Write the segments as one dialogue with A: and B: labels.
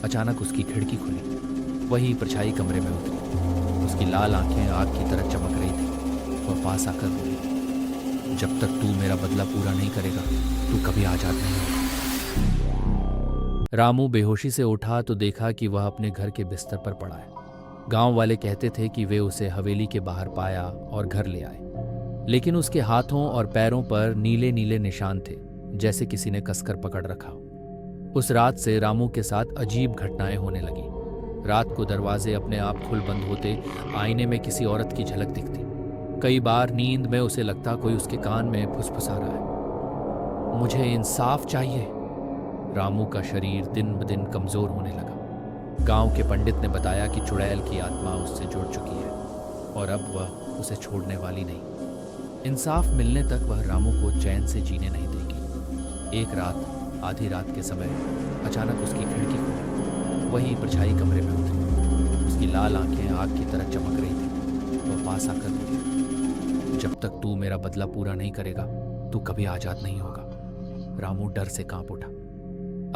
A: अचानक उसकी खिड़की खुली। वही परछाई कमरे में उतरी। उसकी लाल आंखें आग की तरह चमक रही थी और पास आकर बोली, जब तक तू मेरा बदला पूरा नहीं करेगा तू कभी आजाद नहीं होगा। रामू बेहोशी से उठा तो देखा कि वह अपने घर के बिस्तर पर पड़ा है। गांव वाले कहते थे कि वे उसे हवेली के बाहर पाया और घर ले आए, लेकिन उसके हाथों और पैरों पर नीले नीले निशान थे, जैसे किसी ने कसकर पकड़ रखा हो। उस रात से रामू के साथ अजीब घटनाएं होने लगी। रात को दरवाजे अपने आप खुल बंद होते, आईने में किसी औरत की झलक दिखती। कई बार नींद में उसे लगता कोई उसके कान में फुसफुसा रहा है, मुझे इंसाफ चाहिए। रामू का शरीर दिन ब दिन कमजोर होने लगा। गांव के पंडित ने बताया कि चुड़ैल की आत्मा उससे जुड़ चुकी है और अब वह उसे छोड़ने वाली नहीं। इंसाफ मिलने तक वह रामू को चैन से जीने नहीं देगी। एक रात आधी रात के समय अचानक उसकी खिड़की खुली। वही परछाई कमरे में उतरी। उसकी लाल आंखें आग की तरह चमक रही थी और पास आकर बोली, जब तक तू मेरा बदला पूरा नहीं करेगा तू कभी आजाद नहीं होगा। रामू डर से कांप उठा।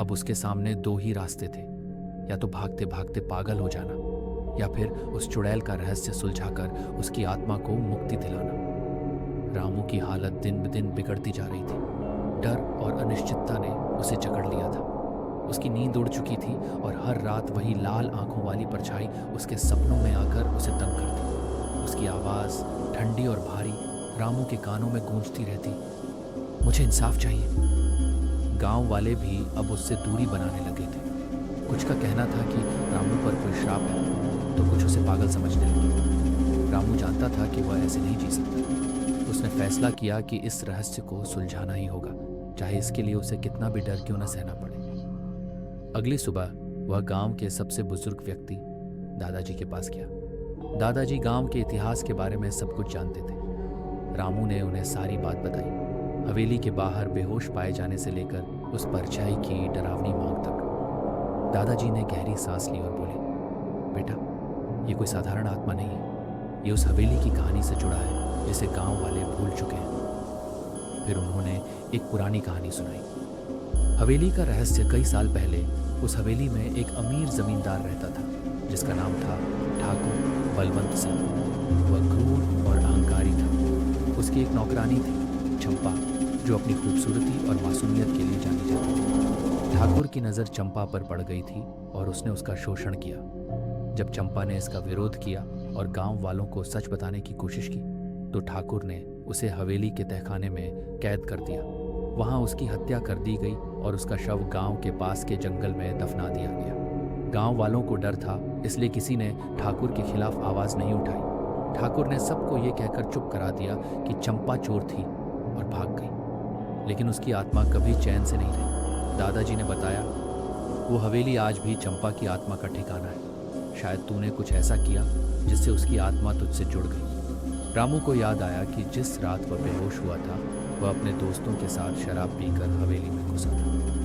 A: अब उसके सामने दो ही रास्ते थे, या तो भागते भागते पागल हो जाना या फिर उस चुड़ैल का रहस्य सुलझाकर उसकी आत्मा को मुक्ति दिलाना। रामू की हालत दिन ब दिन बिगड़ती जा रही थी। डर और अनिश्चितता ने उसे जकड़ लिया था। उसकी नींद उड़ चुकी थी और हर रात वही लाल आंखों वाली परछाई उसके सपनों में आकर उसे तंग करती। उसकी आवाज़ ठंडी और भारी रामू के कानों में गूंजती रहती, मुझे इंसाफ चाहिए। गांव वाले भी अब उससे दूरी बनाने लगे थे। कुछ का कहना था कि रामू पर कोई श्राप है, तो कुछ उसे पागल समझने लगे। रामू जानता था कि वह ऐसे नहीं जी सकता। उसने फैसला किया कि इस रहस्य को सुलझाना ही होगा, चाहे इसके लिए उसे कितना भी डर क्यों न सहना पड़े। अगली सुबह वह गांव के सबसे बुजुर्ग व्यक्ति दादाजी के पास गया। दादाजी गांव के इतिहास के बारे में सब कुछ जानते थे। रामू ने उन्हें सारी बात बताई, हवेली के बाहर बेहोश पाए जाने से लेकर उस परछाई की डरावनी मांग तक। दादाजी ने गहरी सांस ली और बोले, बेटा, ये कोई साधारण आत्मा नहीं है, ये उस हवेली की कहानी से जुड़ा है जिसे गांव वाले भूल चुके हैं। फिर उन्होंने एक पुरानी कहानी सुनाई। हवेली का रहस्य कई साल पहले उस हवेली में एक अमीर जमींदार रहता था, जिसका नाम था ठाकुर बलवंत सिंह। वह क्रूर और अहंकारी था। उसकी एक नौकरानी थी, चंपा, जो अपनी खूबसूरती और मासूमियत के लिए जानी जाती थी। ठाकुर की नज़र चंपा पर पड़ गई थी और उसने उसका शोषण किया। जब चंपा ने इसका विरोध किया और गांव वालों को सच बताने की कोशिश की, तो ठाकुर ने उसे हवेली के तहखाने में कैद कर दिया। वहां उसकी हत्या कर दी गई और उसका शव गांव के पास के जंगल में दफना दिया गया। गांव वालों को डर था, इसलिए किसी ने ठाकुर के खिलाफ आवाज़ नहीं उठाई। ठाकुर ने सबको ये कहकर चुप करा दिया कि चंपा चोर थी और भाग गई, लेकिन उसकी आत्मा कभी चैन से नहीं रही। दादाजी ने बताया, वो हवेली आज भी चंपा की आत्मा का ठिकाना है। शायद तूने कुछ ऐसा किया जिससे उसकी आत्मा तुझसे जुड़ गई। रामू को याद आया कि जिस रात वह बेहोश हुआ था, वह अपने दोस्तों के साथ शराब पीकर हवेली में घुसा था।